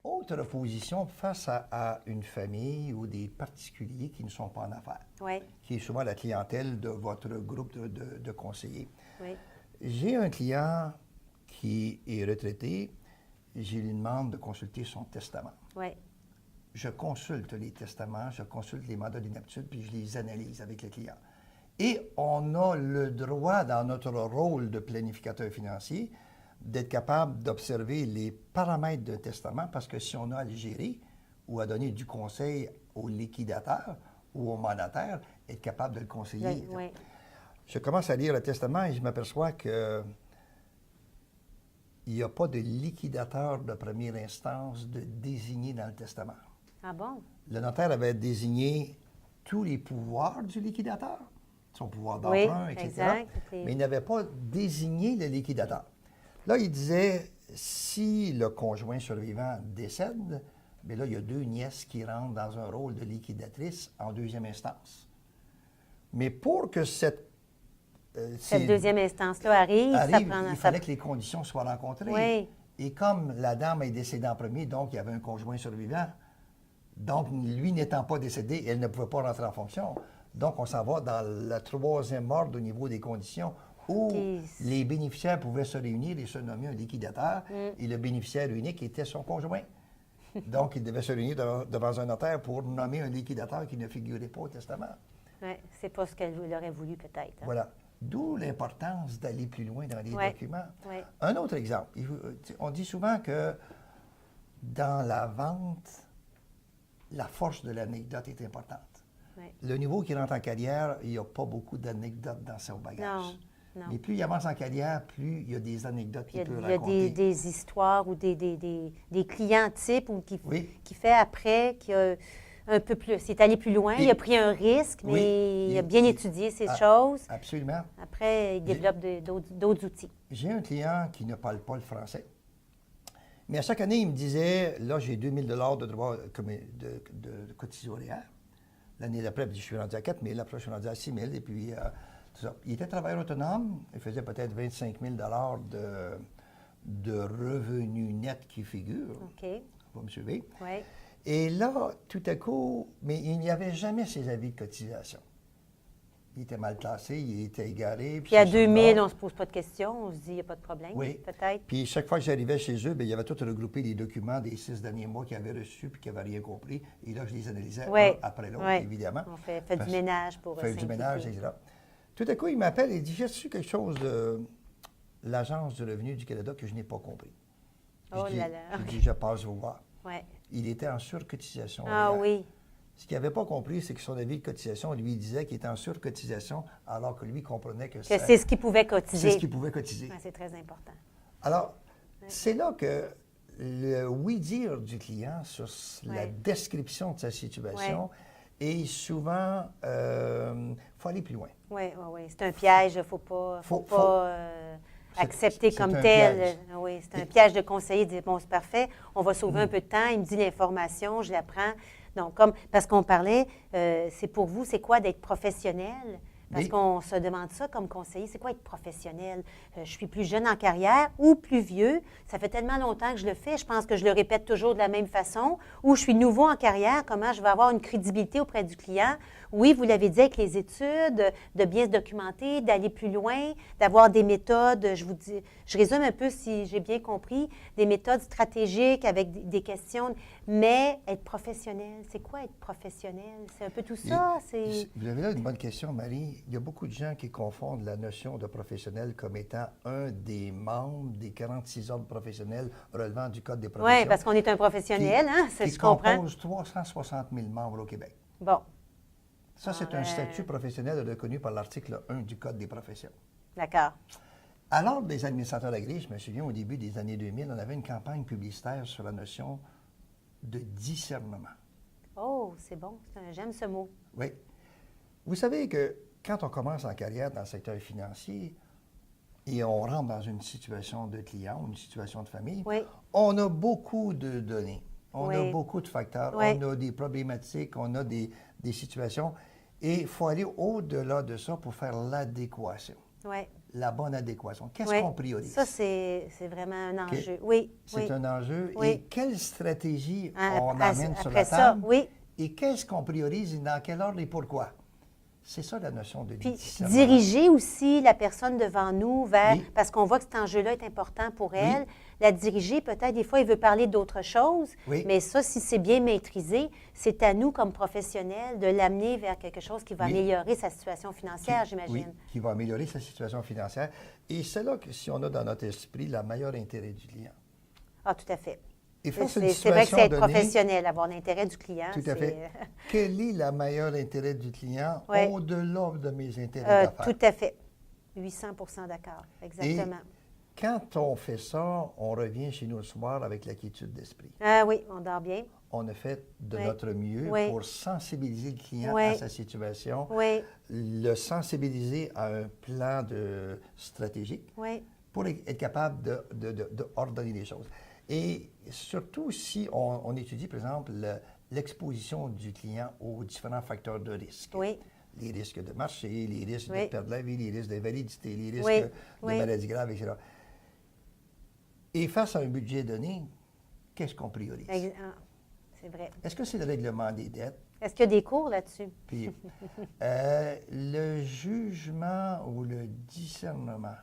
Autre position face à une famille ou des particuliers qui ne sont pas en affaires, Oui, qui est souvent la clientèle de votre groupe de conseillers. oui. J'ai un client qui est retraité, je lui demande de consulter son testament. Oui. Je consulte les testaments, je consulte les mandats d'inaptitude, puis je les analyse avec le client. Et on a le droit, dans notre rôle de planificateur financier, d'être capable d'observer les paramètres d'un testament, parce que si on a à le gérer ou à donner du conseil au liquidateur ou au mandataire, être capable de le conseiller. Oui. Je commence à lire le testament et je m'aperçois que il n'y a pas de liquidateur de première instance de désigné dans le testament. Ah bon? Le notaire avait désigné tous les pouvoirs du liquidateur, son pouvoir d'emprunt, Oui, etc. exact. Mais il n'avait pas désigné le liquidateur. Là, il disait, si le conjoint survivant décède, bien là, il y a deux nièces qui rentrent dans un rôle de liquidatrice en deuxième instance. Mais pour que Cette deuxième instance-là arrive, ça prend... il fallait que les conditions soient rencontrées. Oui. Et comme la dame est décédée en premier, donc il y avait un conjoint survivant, donc lui n'étant pas décédé, elle ne pouvait pas rentrer en fonction. Donc on s'en va dans le troisième ordre au niveau des conditions où les bénéficiaires pouvaient se réunir et se nommer un liquidateur, et le bénéficiaire unique était son conjoint. Donc il devait se réunir devant un notaire pour nommer un liquidateur qui ne figurait pas au testament. Oui, c'est pas ce qu'elle aurait voulu peut-être. Hein? Voilà. D'où l'importance d'aller plus loin dans les documents. Oui. Un autre exemple, on dit souvent que dans la vente, la force de l'anecdote est importante. Oui. Le niveau qui rentre en carrière, il n'y a pas beaucoup d'anecdotes dans son bagage. Non. Mais plus il avance en carrière, plus il y a des anecdotes qu'il peut raconter. Il y a des histoires ou des clients types ou qui fait après, qui a un peu plus. Il est allé plus loin, il a pris un risque, mais il a bien étudié ces choses. Absolument. Après, il développe d'autres outils. J'ai un client qui ne parle pas le français. Mais à chaque année, il me disait, là, j'ai 2000 $ de droits de cotisation horaire. L'année d'après, je suis rendu à 4 000, l'après, je suis rendu à 6 000. Et puis, tout ça. Il était travailleur autonome. Il faisait peut-être 25 000 $ de revenus nets qui figurent. OK. Vous me suivez? Oui. Et là, tout à coup, mais il n'y avait jamais ses avis de cotisation. Il était mal classé, il était égaré. Puis à 2000, on ne se pose pas de questions, on se dit, il n'y a pas de problème, peut-être. Puis chaque fois que j'arrivais chez eux, bien, il y avait tout regroupé les documents des 6 derniers mois qu'ils avaient reçus puis qu'ils n'avaient rien compris. Et là, je les analysais un après l'autre, évidemment. On fait du ménage pour fait du ménage, etc. Tout à coup, il m'appelle et dit, j'ai reçu quelque chose de l'Agence du revenu du Canada que je n'ai pas compris. Oh là là. Je dis, je passe vous voir. Ouais. Il était en surcotisation. Ah oui. Ce qu'il n'avait pas compris, c'est que son avis de cotisation lui disait qu'il était en surcotisation, alors que lui comprenait que c'est ce qu'il pouvait cotiser. C'est ce qu'il pouvait cotiser. Ouais, c'est très important. Alors, c'est là que le oui-dire du client sur la description de sa situation est souvent, faut aller plus loin. Oui. C'est un piège, il ne faut pas accepter comme tel. Oui, c'est un piège de conseiller, de dire, bon, c'est parfait, on va sauver un peu de temps, il me dit l'information, je la prends. Donc, parce qu'on parlait, c'est pour vous, c'est quoi d'être professionnel? Parce qu'on se demande ça comme conseiller, c'est quoi être professionnel? Je suis plus jeune en carrière ou plus vieux. Ça fait tellement longtemps que je le fais, je pense que je le répète toujours de la même façon. Ou je suis nouveau en carrière, comment je vais avoir une crédibilité auprès du client? Oui, vous l'avez dit avec les études, de bien se documenter, d'aller plus loin, d'avoir des méthodes, je résume un peu si j'ai bien compris, des méthodes stratégiques avec des questions, mais être professionnel, c'est quoi être professionnel? C'est un peu tout ça? Vous avez là une bonne question, Marie. Il y a beaucoup de gens qui confondent la notion de professionnel comme étant un des membres des 46 ordres professionnels relevant du Code des professions. Oui, parce qu'on est un professionnel, je comprends. Qui compose 360 000 membres au Québec. Bon. Ça, c'est un statut professionnel reconnu par l'article 1 du Code des professions. D'accord. À l'ordre des administrateurs agréés, je me souviens, au début des années 2000, on avait une campagne publicitaire sur la notion de discernement. Oh, c'est bon. J'aime ce mot. Oui. Vous savez que quand on commence en carrière dans le secteur financier et on rentre dans une situation de client ou une situation de famille, on a beaucoup de données, on a beaucoup de facteurs, on a des problématiques, on a des situations et il faut aller au-delà de ça pour faire l'adéquation. la bonne adéquation. Qu'est-ce Oui. qu'on priorise? Ça, c'est vraiment un OK. enjeu. Oui. C'est un enjeu. Oui. Et quelle stratégie Ah, on amène sur après la ça, table? oui. Et qu'est-ce qu'on priorise et dans quel ordre et pourquoi? C'est ça la notion de Puis discernement. diriger aussi la personne devant nous vers, Oui. parce qu'on voit que cet enjeu-là est important pour Oui. elle. La diriger, peut-être, des fois, il veut parler d'autre chose, Oui. mais ça, si c'est bien maîtrisé, c'est à nous, comme professionnels, de l'amener vers quelque chose qui va Oui. améliorer sa situation financière, Oui, j'imagine. qui va améliorer sa situation financière. Et c'est là que si on a dans notre esprit le meilleur intérêt du client. Ah, tout à fait. Et face à une C'est vrai que situation c'est être donnée, professionnel, avoir l'intérêt du client. tout à fait. Quel est le meilleur intérêt du client Oui. au-delà de mes intérêts d'affaires? Tout à fait. 800 d'accord. Exactement. Et quand on fait ça, on revient chez nous le soir avec la quiétude d'esprit. Ah oui, on dort bien. On a fait de Oui. notre mieux Oui. pour sensibiliser le client Oui. à sa situation, Oui, le sensibiliser à un plan de stratégique oui, pour être capable de ordonner les choses. Et surtout si on étudie, par exemple, l'exposition du client aux différents facteurs de risque. oui. Les risques de marché, les risques Oui. de perdre la vie, les risques d'invalidité, les risques Oui. de Oui. maladies graves, etc. Et face à un budget donné, qu'est-ce qu'on priorise? Ah, c'est vrai. Est-ce que c'est le règlement des dettes? Est-ce qu'il y a des cours là-dessus? Puis, le jugement ou le discernement,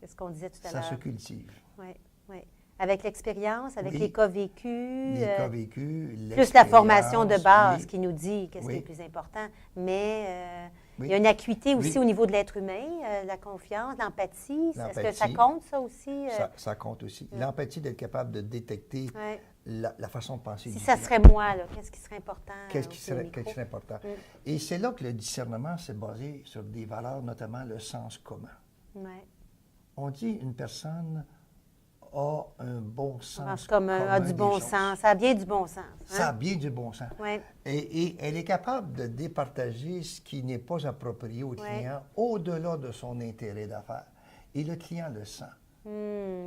C'est ce qu'on disait tout à ça se l'heure. cultive. Oui, oui. Avec l'expérience, avec Oui. les cas vécus, Les cas vécus, plus la formation de base oui. qui nous dit qu'est-ce qui Oui. est le plus important. Mais Oui. il y a une acuité aussi Oui. au niveau de l'être humain, la confiance, l'empathie. Est-ce que ça L'empathie. compte, ça aussi? Ça compte aussi. L'empathie d'être capable de détecter Ouais. la façon de penser Si du ça client. serait moi, là, qu'est-ce qui serait important? Qu'est-ce qui aussi au serait, micro? qu'est-ce qui serait important? Et c'est là que le discernement s'est basé sur des valeurs, notamment le sens commun. Ouais. On dit une personne a un bon sens Sens commun, a du des bon choses. sens. Ça a bien du bon sens. Ça a bien du bon sens. Oui. Et elle est capable de départager ce qui n'est pas approprié au client au-delà de son intérêt d'affaires. Et le client le sent.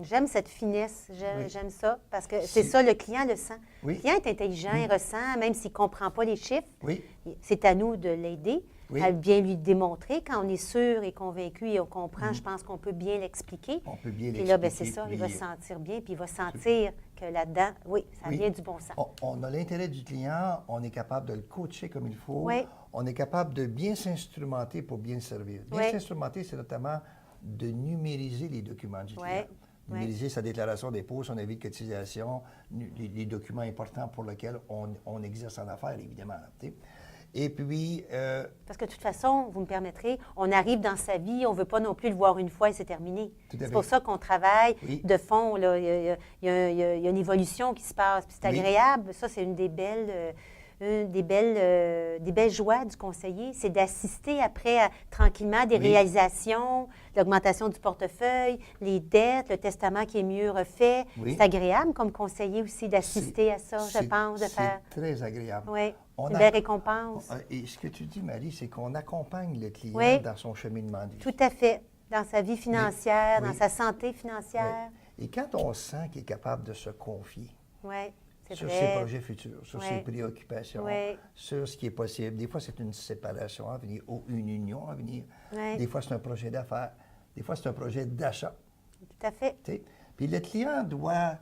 J'aime cette finesse, Oui. j'aime ça, parce que c'est Si- ça, le client le sent. Oui. Le client est intelligent, il ressent, même s'il ne comprend pas les chiffres. Oui, C'est à nous de l'aider, Oui. à bien lui démontrer. Quand on est sûr et convaincu et on comprend, je pense qu'on peut bien l'expliquer. on peut bien Puis là, ben, c'est l'expliquer, ça, il va puis- se sentir bien, puis il va sentir que là-dedans, oui, ça Oui. vient du bon sens. On a l'intérêt du client, on est capable de le coacher comme il faut, Oui. on est capable de bien s'instrumenter pour bien le servir. Bien Oui. s'instrumenter, c'est notamment de numériser les documents du Oui. client. Oui. Numériser sa déclaration d'impôt, son avis de cotisation, les documents importants pour lesquels on exerce en affaires, évidemment. Tu sais. Et puis, Parce que de toute façon, vous me permettrez, on arrive dans sa vie, on ne veut pas non plus le voir une fois et c'est terminé. Tout à C'est fait. pour ça qu'on travaille Oui. de fond. Là. Il y a une évolution qui se passe. Puis c'est Oui. agréable. Ça, c'est une des belles joies du conseiller, c'est d'assister après tranquillement des Oui. réalisations, l'augmentation du portefeuille, les dettes, le testament qui est mieux refait. Oui. C'est agréable comme conseiller aussi d'assister à ça, je pense, de faire. C'est très agréable. Oui, On une a- belle récompense. Et ce que tu dis, Marie, c'est qu'on accompagne le client Oui. dans son cheminement de vie. Tout à fait. Dans sa vie financière, Oui. dans sa santé financière. Oui. Et quand on sent qu'il est capable de se confier Oui, c'est sur vrai. ses projets futurs, sur Oui. ses préoccupations, Oui. sur ce qui est possible. Des fois, c'est une séparation à venir ou une union à venir. Oui. Des fois, c'est un projet d'affaires. Des fois, c'est un projet d'achat. Tout à fait. tu sais. Puis le client doit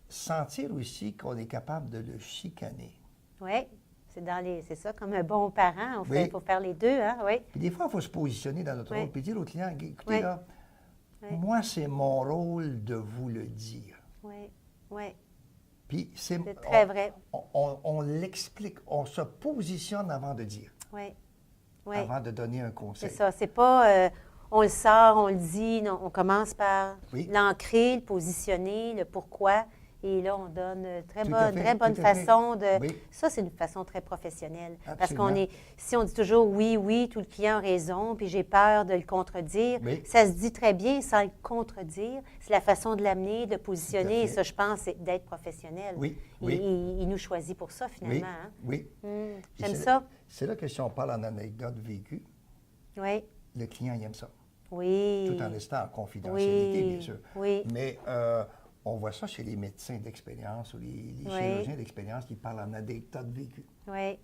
sentir aussi qu'on est capable de le chicaner. Oui, c'est ça, comme un bon parent, Oui. il faut faire les deux, hein, oui. Puis des fois, il faut se positionner dans notre Oui. rôle puis dire au client, écoutez Oui. là, Oui. moi, c'est mon rôle de vous le dire. Oui, oui, Puis c'est très vrai. On l'explique, on se positionne avant de dire, Oui, oui. avant de donner un C'est conseil. ça, c'est pas on le sort, on le dit, non, on commence par Oui. l'ancrer, le positionner, le pourquoi, et là, on donne très Tout à fait, très bonne tout à fait. façon de... Oui. Ça, c'est une façon très professionnelle. Parce Absolument. qu'on est... Si on dit toujours oui, oui, tout le client a raison, puis j'ai peur de le contredire, Oui. ça se dit très bien sans le contredire. C'est la façon de l'amener, de le positionner, et fait. ça, je pense, c'est d'être professionnel. Oui, Et oui. il nous choisit pour ça, Oui, finalement. Hein? oui. Et J'aime c'est- ça. C'est là que si on parle en anecdote vécue, Oui, le client il aime ça, oui. tout en restant en confidentialité, Oui, bien sûr. oui. Mais on voit ça chez les médecins d'expérience ou les Oui. chirurgiens d'expérience qui parlent en anecdote vécue. Oui.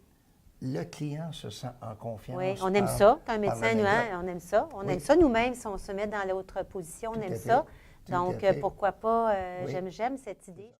le client se sent en confiance. Oui, on aime ça. Quand un par médecin, on aime ça. On aime ça nous-mêmes. Si on se met dans l'autre position, on aime ça. Donc, pourquoi pas, j'aime cette idée.